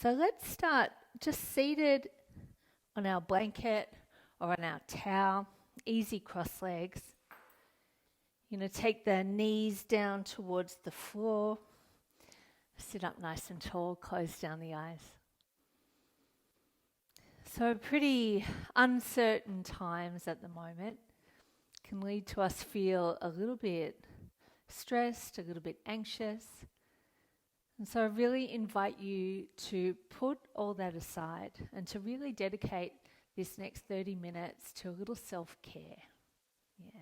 So let's start just seated on our blanket or on our towel, easy cross legs. You're going to take the knees down towards the floor. Sit up nice and tall, close down the eyes. So pretty uncertain times at the moment can lead to us feel a little bit stressed, a little bit anxious. And so I really invite you to put all that aside and to really dedicate this next 30 minutes to a little self-care. Yeah.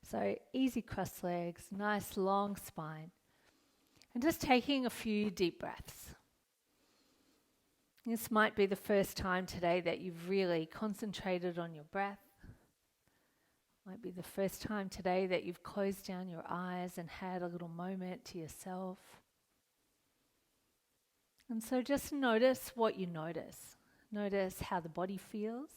So easy cross legs, nice long spine, and just taking a few deep breaths. This might be the first time today that you've really concentrated on your breath. Might be the first time today that you've closed down your eyes and had a little moment to yourself. And so just notice what you notice. Notice how the body feels.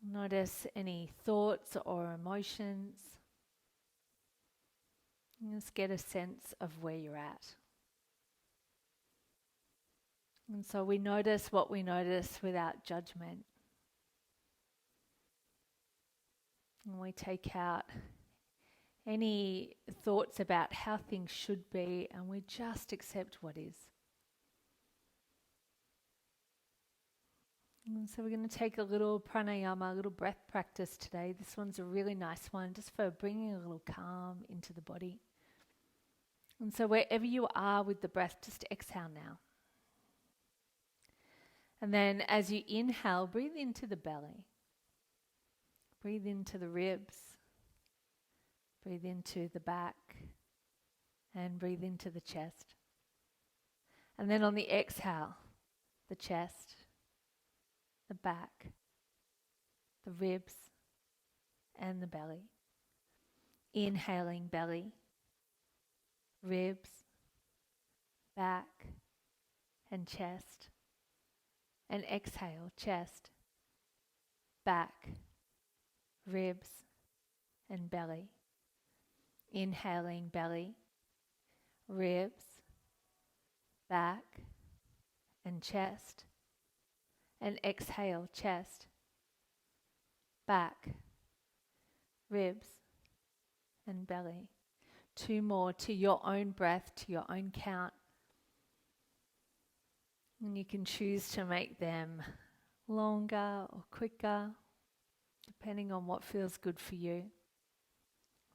Notice any thoughts or emotions. And just get a sense of where you're at. And so we notice what we notice without judgment. And we take out any thoughts about how things should be, and we just accept what is. And so we're going to take a little pranayama, a little breath practice today. This one's a really nice one, just for bringing a little calm into the body. And so wherever you are with the breath, just exhale now. And then as you inhale, breathe into the belly. Breathe into the ribs. Breathe into the back. And breathe into the chest. And then on the exhale, the chest, the back, the ribs, and the belly. Inhaling belly, ribs, back, and chest. And exhale, chest, back, ribs, and belly. Inhaling belly, ribs, back, and chest. And exhale, chest, back, ribs, and belly. 2 more to your own breath, to your own count. And you can choose to make them longer or quicker, depending on what feels good for you.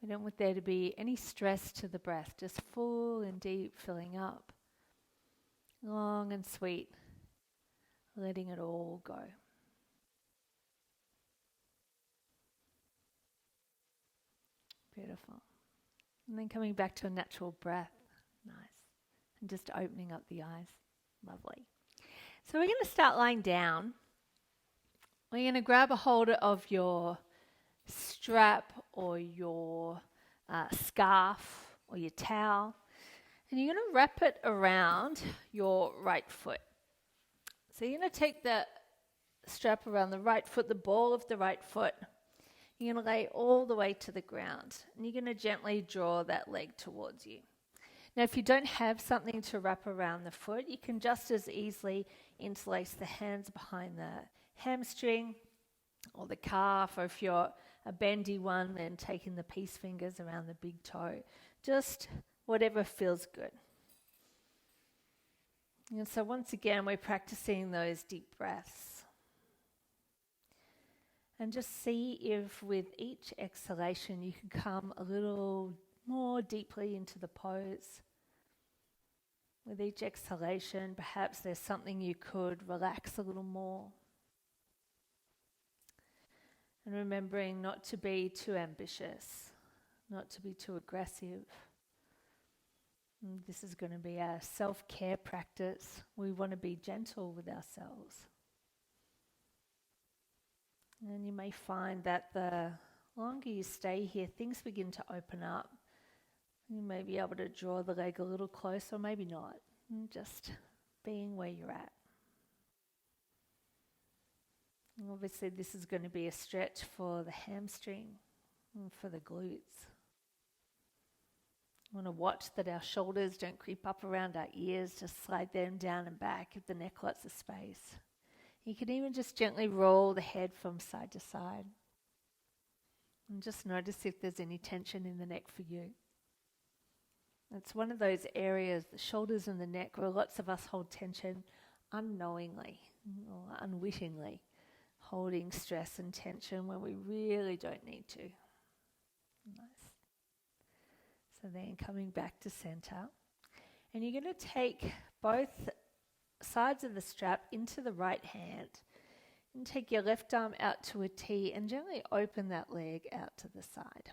We don't want there to be any stress to the breath, just full and deep filling up, long and sweet, letting it all go. Beautiful. And then coming back to a natural breath. Nice. And just opening up the eyes. Lovely. So we're going to start lying down. We're going to grab a hold of your strap or your scarf or your towel, and you're going to wrap it around your right foot. So you're going to take the strap around the right foot, the ball of the right foot. You're going to lay all the way to the ground, and you're going to gently draw that leg towards you. Now, if you don't have something to wrap around the foot, you can just as easily interlace the hands behind the hamstring or the calf, or if you're a bendy one, then taking the peace fingers around the big toe. Just whatever feels good. And so once again, we're practicing those deep breaths. And just see if with each exhalation you can come a little more deeply into the pose. With each exhalation, perhaps there's something you could relax a little more. And remembering not to be too ambitious, not to be too aggressive. And this is going to be our self-care practice. We want to be gentle with ourselves. And you may find that the longer you stay here, things begin to open up. You may be able to draw the leg a little closer, or maybe not. And just being where you're at. And obviously, this is going to be a stretch for the hamstring and for the glutes. We want to watch that our shoulders don't creep up around our ears, just slide them down and back, give the neck lots of space. You can even just gently roll the head from side to side. And just notice if there's any tension in the neck for you. It's one of those areas, the shoulders and the neck, where lots of us hold tension unknowingly or unwittingly, holding stress and tension when we really don't need to. Nice. So then coming back to center. And you're going to take both sides of the strap into the right hand and take your left arm out to a T and gently open that leg out to the side.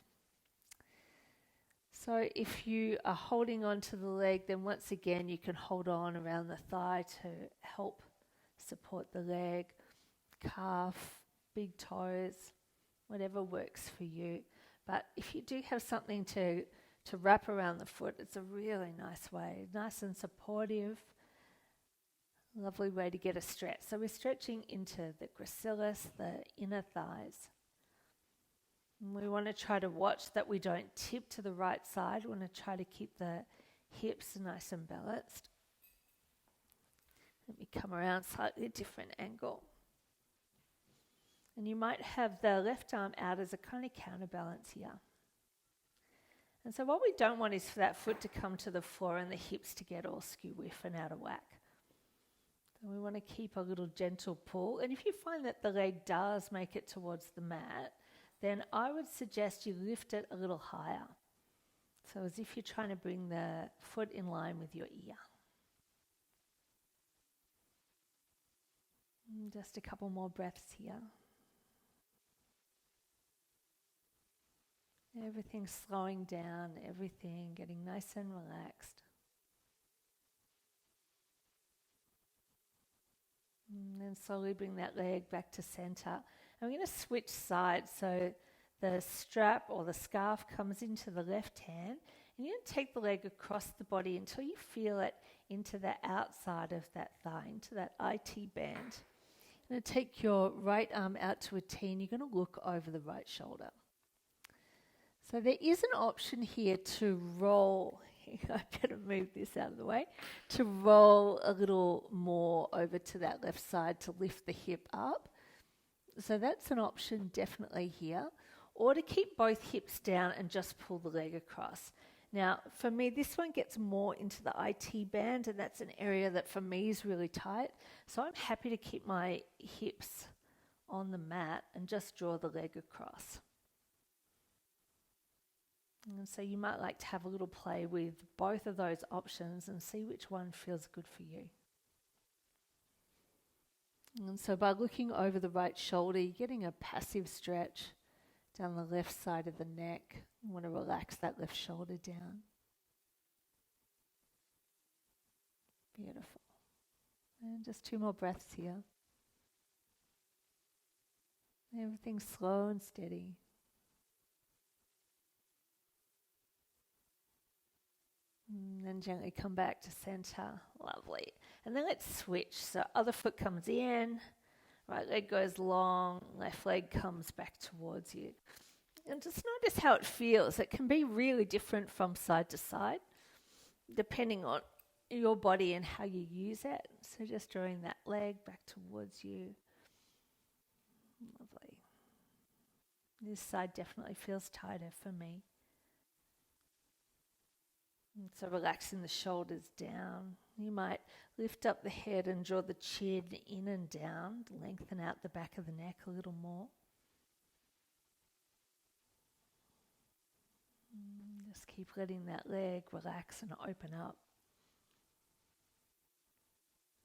So if you are holding on to the leg, then once again you can hold on around the thigh to help support the leg, calf, big toes, whatever works for you. But if you do have something to wrap around the foot, it's a really nice way, nice and supportive, lovely way to get a stretch. So we're stretching into the gracilis, the inner thighs. And we want to try to watch that we don't tip to the right side. We want to try to keep the hips nice and balanced. Let me come around slightly different angle. And you might have the left arm out as a kind of counterbalance here. And so what we don't want is for that foot to come to the floor and the hips to get all skew-whiff and out of whack. So we want to keep a little gentle pull. And if you find that the leg does make it towards the mat, then I would suggest you lift it a little higher. So as if you're trying to bring the foot in line with your ear. And just a couple more breaths here. Everything slowing down, everything getting nice and relaxed. And then slowly bring that leg back to center. And we're going to switch sides. So the strap or the scarf comes into the left hand. And you're going to take the leg across the body until you feel it into the outside of that thigh, into that IT band. You're going to take your right arm out to a T and you're going to look over the right shoulder. So there is an option here to roll. I better move this out of the way. To roll a little more over to that left side to lift the hip up. So that's an option definitely here. Or to keep both hips down and just pull the leg across. Now, for me, this one gets more into the IT band, and that's an area that for me is really tight. So I'm happy to keep my hips on the mat and just draw the leg across. And so you might like to have a little play with both of those options and see which one feels good for you. And so by looking over the right shoulder, you're getting a passive stretch down the left side of the neck. You want to relax that left shoulder down. Beautiful. And just 2 more breaths here. Everything slow and steady. And then gently come back to center. Lovely. And then let's switch. So other foot comes in, right leg goes long, left leg comes back towards you. And just notice how it feels. It can be really different from side to side, depending on your body and how you use it. So just drawing that leg back towards you. Lovely. This side definitely feels tighter for me. And so relaxing the shoulders down. You might lift up the head and draw the chin in and down, lengthen out the back of the neck a little more. Just keep letting that leg relax and open up.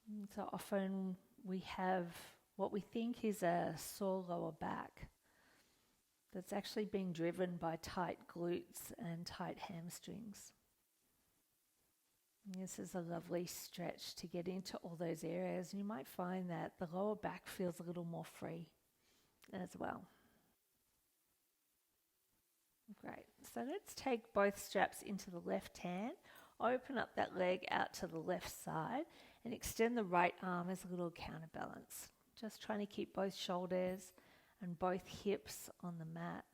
And so often we have what we think is a sore lower back that's actually being driven by tight glutes and tight hamstrings. This is a lovely stretch to get into all those areas, and you might find that the lower back feels a little more free as well. Great. So let's take both straps into the left hand, open up that leg out to the left side, and extend the right arm as a little counterbalance. Just trying to keep both shoulders and both hips on the mat.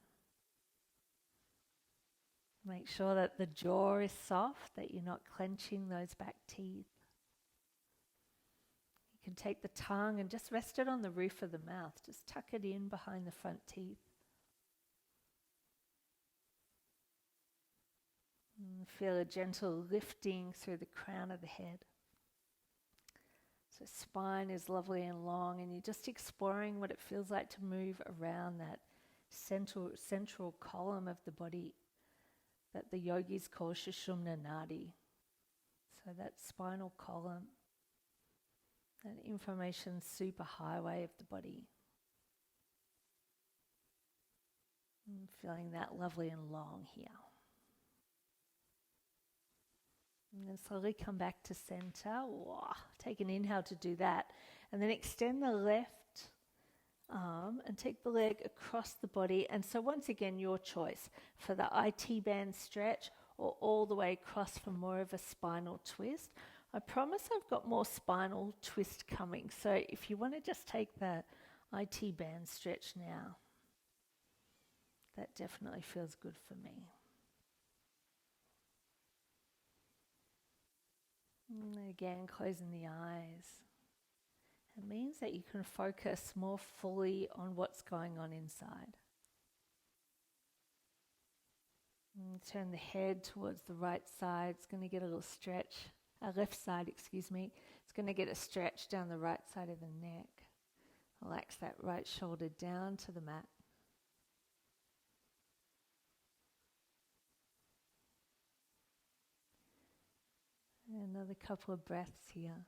Make sure that the jaw is soft, that you're not clenching those back teeth. You can take the tongue and just rest it on the roof of the mouth. Just tuck it in behind the front teeth. And feel a gentle lifting through the crown of the head. So spine is lovely and long, and you're just exploring what it feels like to move around that central column of the body that the yogis call Sushumna Nadi. So that spinal column, that information superhighway of the body. And feeling that lovely and long here. And then slowly come back to center. Whoa. Take an inhale to do that. And then extend the left arm and take the leg across the body. And so once again, your choice for the IT band stretch or all the way across for more of a spinal twist. I promise I've got more spinal twist coming. So if you want to just take the IT band stretch now, that definitely feels good for me. And again, closing the eyes. It means that you can focus more fully on what's going on inside. And turn the head towards the right side. It's going to get a little stretch. Left side, excuse me. It's going to get a stretch down the right side of the neck. Relax that right shoulder down to the mat. Another couple of breaths here.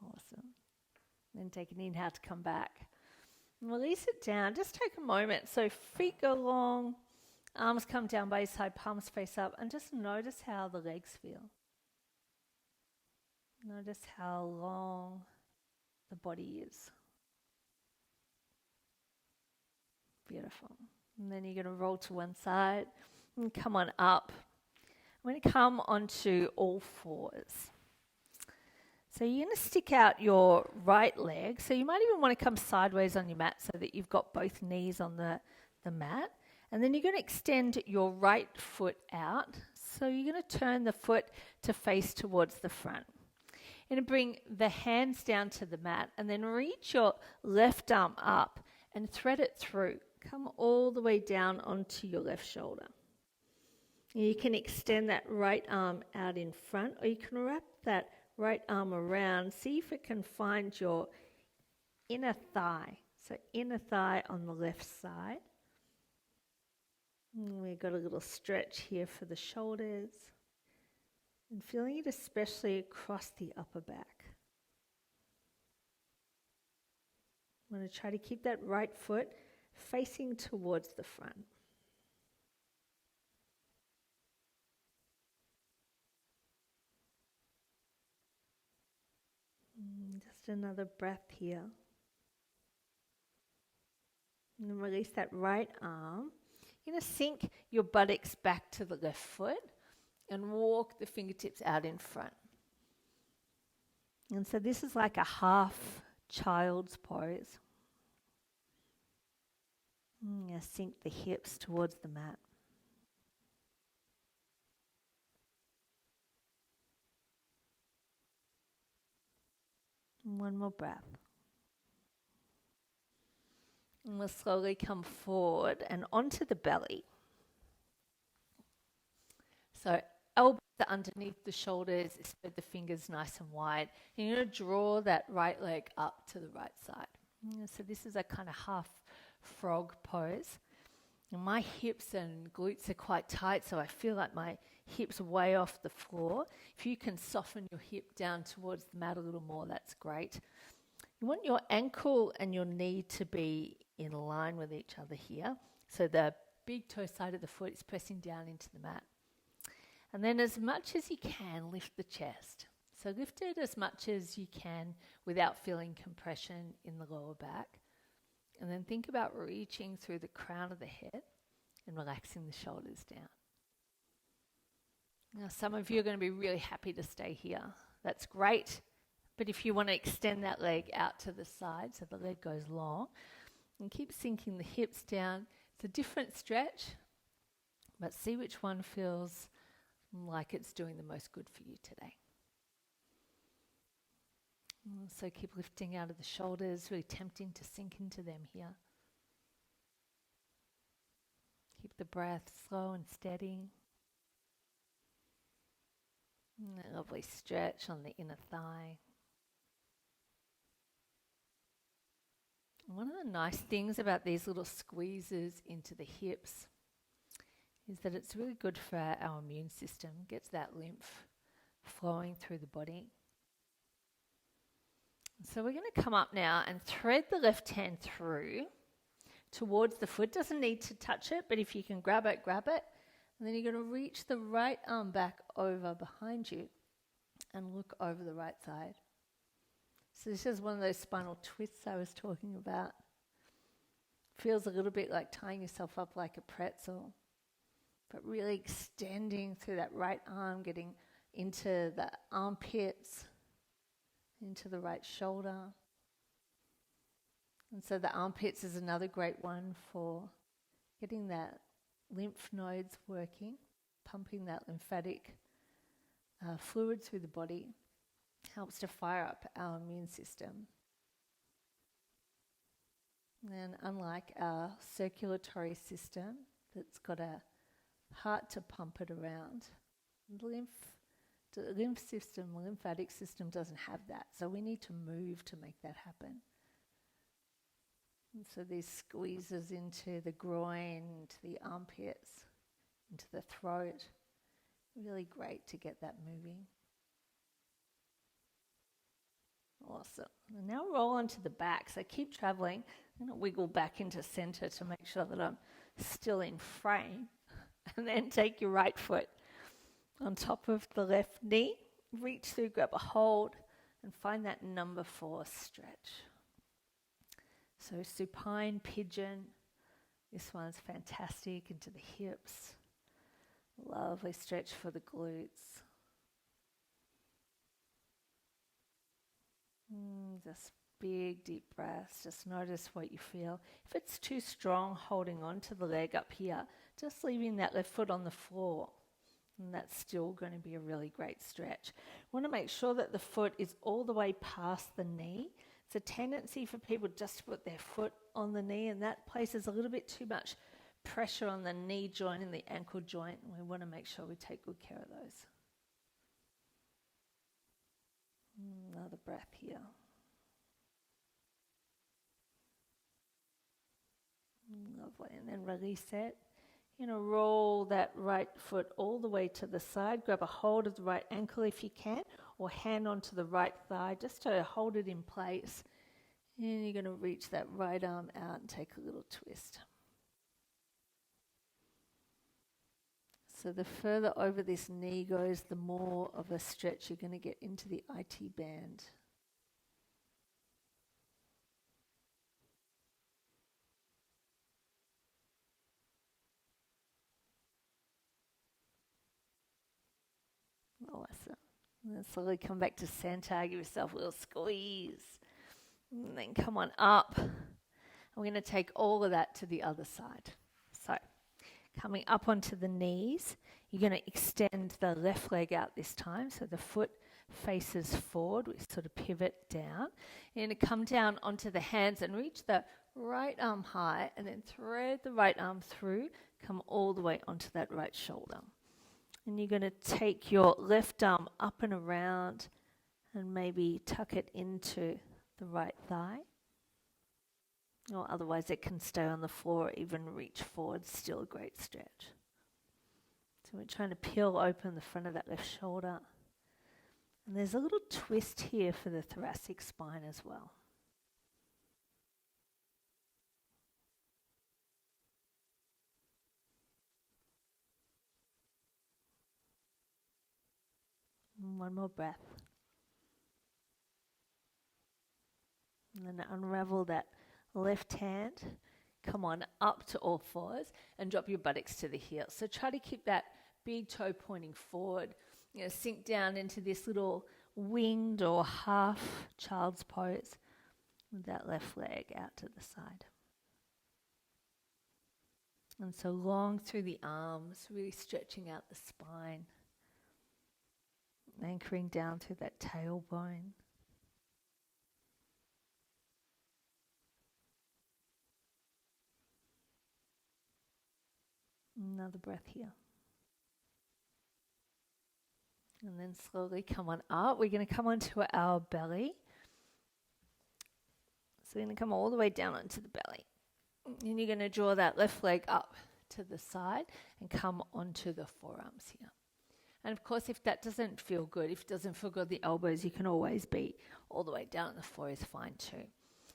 Awesome. Then take an inhale to come back. And release it down. Just take a moment. So feet go long, arms come down by your side, palms face up, and just notice how the legs feel. Notice how long the body is. Beautiful. And then you're going to roll to one side and come on up. I'm going to come onto all fours. So you're going to stick out your right leg. So you might even want to come sideways on your mat so that you've got both knees on the mat. And then you're going to extend your right foot out. So you're going to turn the foot to face towards the front. You're going to bring the hands down to the mat and then reach your left arm up and thread it through. Come all the way down onto your left shoulder. You can extend that right arm out in front, or you can wrap that right arm around. See if it can find your inner thigh. So inner thigh on the left side. And we've got a little stretch here for the shoulders. And feeling it especially across the upper back. I'm going to try to keep that right foot facing towards the front. Just another breath here. And then release that right arm. You're going to sink your buttocks back to the left foot and walk the fingertips out in front. And so this is like a half child's pose. Sink the hips towards the mat. And one more breath. And we'll slowly come forward and onto the belly. So elbows are underneath the shoulders, spread the fingers nice and wide. And you're going to draw that right leg up to the right side. So this is a kind of half frog pose. And my hips and glutes are quite tight, so I feel like my hips way off the floor. If you can soften your hip down towards the mat a little more, that's great. You want your ankle and your knee to be in line with each other here. So the big toe side of the foot is pressing down into the mat. And then as much as you can, lift the chest. So lift it as much as you can without feeling compression in the lower back. And then think about reaching through the crown of the head and relaxing the shoulders down. Now, some of you are going to be really happy to stay here. That's great. But if you want to extend that leg out to the side so the leg goes long, And keep sinking the hips down. It's a different stretch, but see which one feels like it's doing the most good for you today. So keep lifting out of the shoulders, really tempting to sink into them here. Keep the breath slow and steady. And a lovely stretch on the inner thigh. One of the nice things about these little squeezes into the hips is that it's really good for our immune system. Gets that lymph flowing through the body. So we're going to come up now and thread the left hand through towards the foot. Doesn't need to touch it, but if you can grab it, grab it. And then you're going to reach the right arm back over behind you and look over the right side. So this is one of those spinal twists I was talking about. Feels a little bit like tying yourself up like a pretzel, but really extending through that right arm, getting into the armpits, into the right shoulder. And so the armpits is another great one for getting that lymph nodes working, pumping that lymphatic fluid through the body. Helps to fire up our immune system. And unlike our circulatory system that's got a heart to pump it around, the lymphatic system doesn't have that. So we need to move to make that happen. And so these squeezes into the groin, into the armpits, into the throat, really great to get that moving. Awesome. And now roll onto the back. So keep traveling. I'm going to wiggle back into center to make sure that I'm still in frame. And then take your right foot on top of the left knee. Reach through, grab a hold, and find that number 4 stretch. So supine pigeon. This one's fantastic into the hips. Lovely stretch for the glutes. Just big, deep breaths. Just notice what you feel. If it's too strong, holding on to the leg up here, just leaving that left foot on the floor. And that's still going to be a really great stretch. Want to make sure that the foot is all the way past the knee. It's a tendency for people just to put their foot on the knee, and that places a little bit too much pressure on the knee joint and the ankle joint. And we want to make sure we take good care of those. Another breath here. Lovely. And then release it. You're going to roll that right foot all the way to the side. Grab a hold of the right ankle if you can, or hand onto the right thigh just to hold it in place. And you're going to reach that right arm out and take a little twist. So the further over this knee goes, the more of a stretch you're going to get into the IT band. Awesome. And then slowly come back to center, give yourself a little squeeze. And then come on up. And we're going to take all of that to the other side. So coming up onto the knees, you're going to extend the left leg out this time. So the foot faces forward. We sort of pivot down. You're going to come down onto the hands and reach the right arm high, and then thread the right arm through. Come all the way onto that right shoulder. And you're going to take your left arm up and around and maybe tuck it into the right thigh. Or otherwise it can stay on the floor, even reach forward, still a great stretch. So we're trying to peel open the front of that left shoulder. And there's a little twist here for the thoracic spine as well. One more breath. And then unravel that left hand. Come on up to all fours and drop your buttocks to the heels. So try to keep that big toe pointing forward. You know, sink down into this little winged or half child's pose with that left leg out to the side. And so long through the arms, really stretching out the spine, anchoring down through that tailbone. Another breath here. And then slowly come on up. We're going to come onto our belly. So we're going to come all the way down onto the belly. And you're going to draw that left leg up to the side and come onto the forearms here. And of course, if that doesn't feel good, if it doesn't feel good the elbows, you can always be all the way down, and the floor is fine too.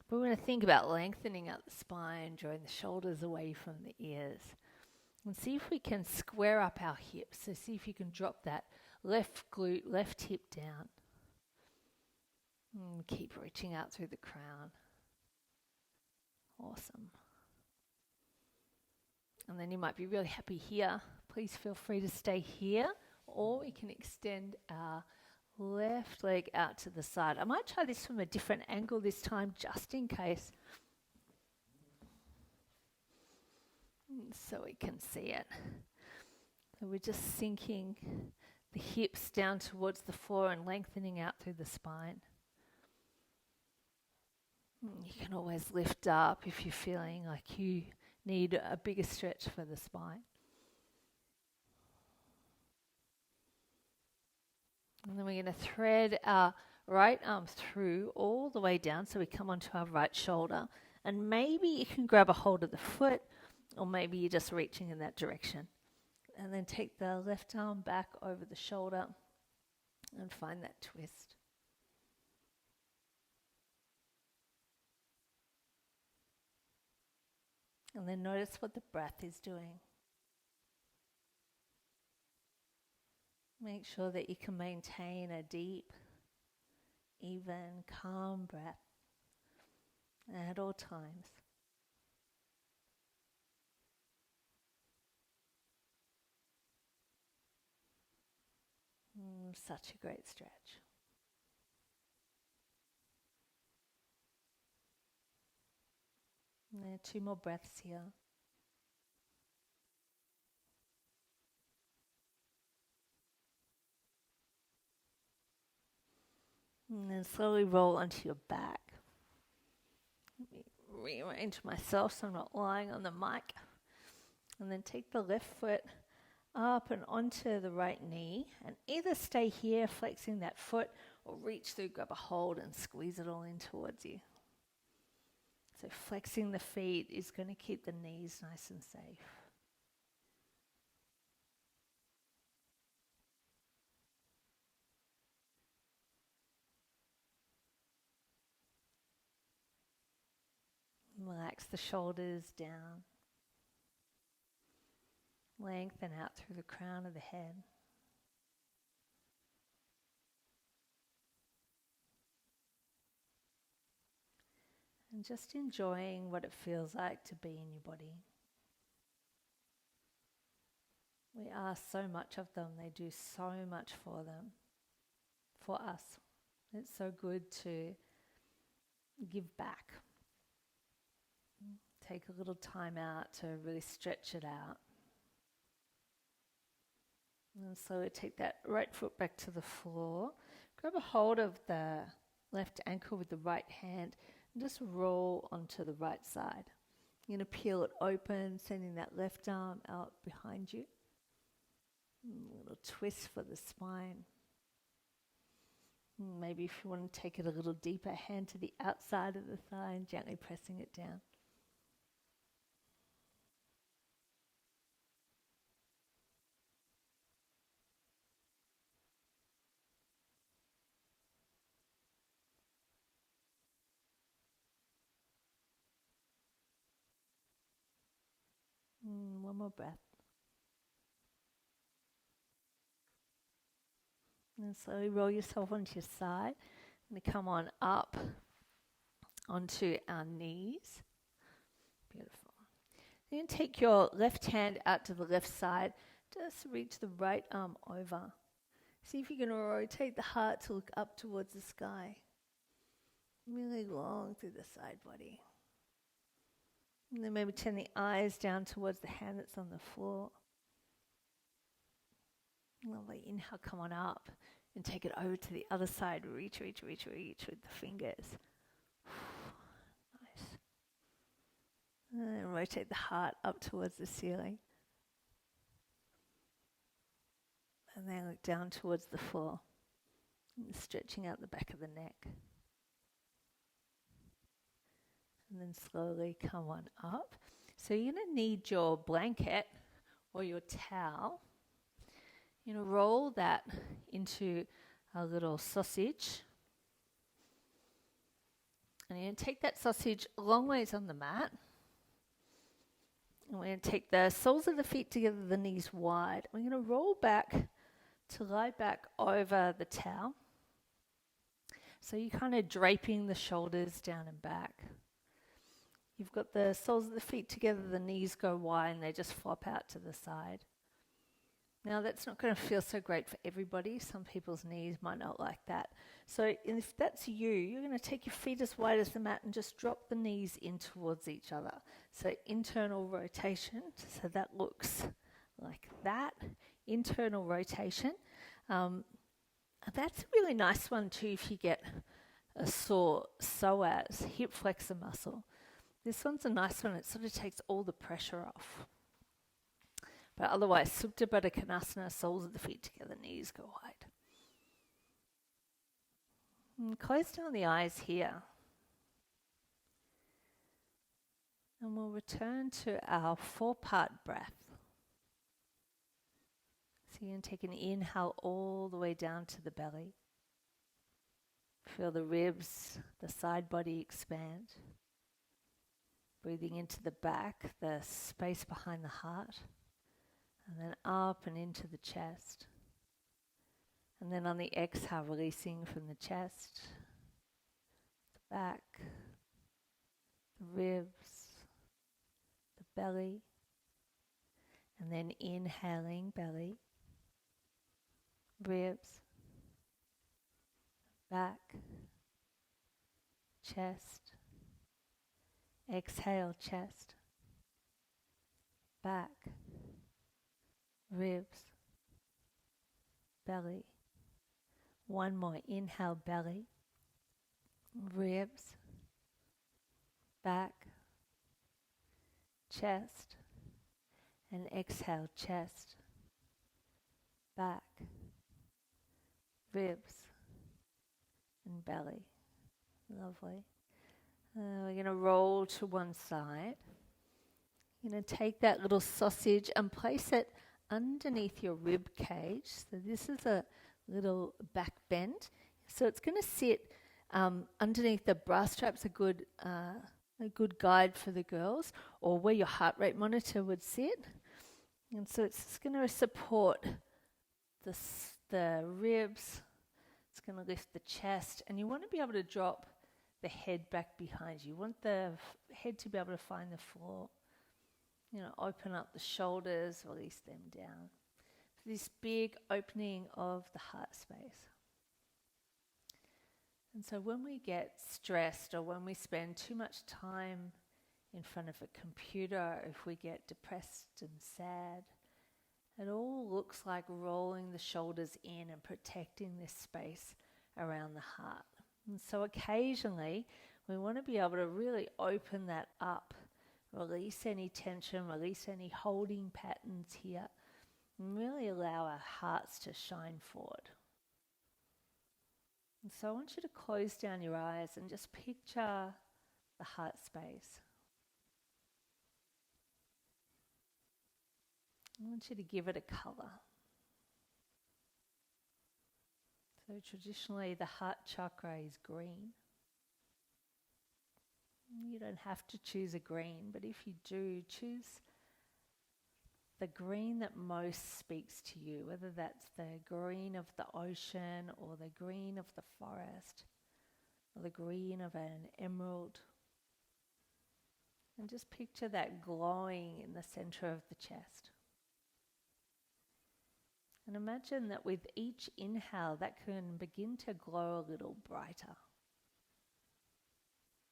But we're going to think about lengthening out the spine, drawing the shoulders away from the ears. And see if we can square up our hips. So see if you can drop that left glute, left hip down. And keep reaching out through the crown. Awesome. And then you might be really happy here. Please feel free to stay here. Or we can extend our left leg out to the side. I might try this from a different angle this time, just in case. So we can see it. So we're just sinking the hips down towards the floor and lengthening out through the spine. You can always lift up if you're feeling like you need a bigger stretch for the spine. And then we're going to thread our right arm through all the way down, so we come onto our right shoulder. And maybe you can grab a hold of the foot, or maybe you're just reaching in that direction. And then take the left arm back over the shoulder and find that twist. And then notice what the breath is doing. Make sure that you can maintain a deep, even, calm breath at all times. Such a great stretch. And there are 2 more breaths here. And then slowly roll onto your back. Let me rearrange myself so I'm not lying on the mic. And then take the left foot up and onto the right knee. And either stay here flexing that foot or reach through, grab a hold and squeeze it all in towards you. So flexing the feet is going to keep the knees nice and safe. Relax the shoulders down. Lengthen out through the crown of the head. And just enjoying what it feels like to be in your body. We are so much of them. They do so much for them, for us. It's so good to give back. Take a little time out to really stretch it out. And so take that right foot back to the floor. Grab a hold of the left ankle with the right hand and just roll onto the right side. You're going to peel it open, sending that left arm out behind you. A little twist for the spine. Maybe if you want to take it a little deeper, hand to the outside of the thigh and gently pressing it down. One more breath. And slowly roll yourself onto your side. And come on up onto our knees. Beautiful. Then take your left hand out to the left side. Just reach the right arm over. See if you can rotate the heart to look up towards the sky. Really long through the side body. And then maybe turn the eyes down towards the hand that's on the floor. Lovely. Inhale, come on up and take it over to the other side. Reach, reach, reach, reach with the fingers. Nice. And then rotate the heart up towards the ceiling. And then look down towards the floor. And stretching out the back of the neck. And then slowly come on up. So you're going to need your blanket or your towel. You're going to roll that into a little sausage. And you're going to take that sausage a long ways on the mat. And we're going to take the soles of the feet together, the knees wide. We're going to roll back to lie back over the towel. So you're kind of draping the shoulders down and back. You've got the soles of the feet together, the knees go wide and they just flop out to the side. Now that's not going to feel so great for everybody. Some people's knees might not like that. So if that's you, you're going to take your feet as wide as the mat and just drop the knees in towards each other. So internal rotation, so that looks like that. Internal rotation. That's a really nice one too if you get a sore psoas, hip flexor muscle. This one's a nice one. It sort of takes all the pressure off. But otherwise, Supta Baddha Konasana, soles of the feet together, knees go wide. And close down the eyes here. And we'll return to our 4-part breath. So you're going to take an inhale all the way down to the belly. Feel the ribs, the side body expand. Breathing into the back, the space behind the heart. And then up and into the chest. And then on the exhale, releasing from the chest, the back, the ribs, the belly. And then inhaling belly, ribs, back, chest. Exhale, chest, back, ribs, belly. One more. Inhale, belly, ribs, back, chest. And exhale, chest, back, ribs, and belly. Lovely. We're going to roll to one side. You're going to take that little sausage and place it underneath your rib cage. So this is a little back bend. So it's going to sit underneath the bra strap's a good guide for the girls, or where your heart rate monitor would sit. And so it's going to support the ribs. It's going to lift the chest, and you want to be able to drop the head back behind you. You want the head to be able to find the floor. Open up the shoulders, release them down. So this big opening of the heart space. And so when we get stressed or when we spend too much time in front of a computer, if we get depressed and sad, it all looks like rolling the shoulders in and protecting this space around the heart. And so occasionally we want to be able to really open that up, release any tension, release any holding patterns here, and really allow our hearts to shine forward. And so I want you to close down your eyes and just picture the heart space. I want you to give it a colour. So traditionally the heart chakra is green. You don't have to choose a green, but if you do, choose the green that most speaks to you, whether that's the green of the ocean or the green of the forest or the green of an emerald. And just picture that glowing in the center of the chest. And imagine that with each inhale, that can begin to glow a little brighter.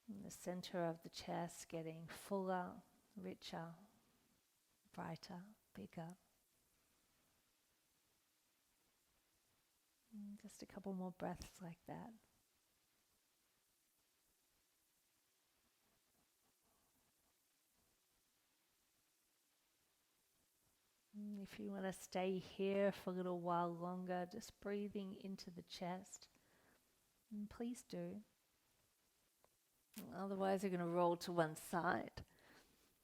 And the center of the chest getting fuller richer, brighter, bigger. Just a couple more breaths like that. If you want to stay here for a little while longer, just breathing into the chest, please do. Otherwise, you're going to roll to one side.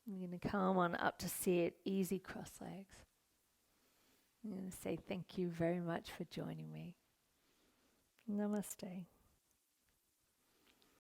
You're going to come on up to sit, easy cross legs. I'm going to say thank you very much for joining me. Namaste.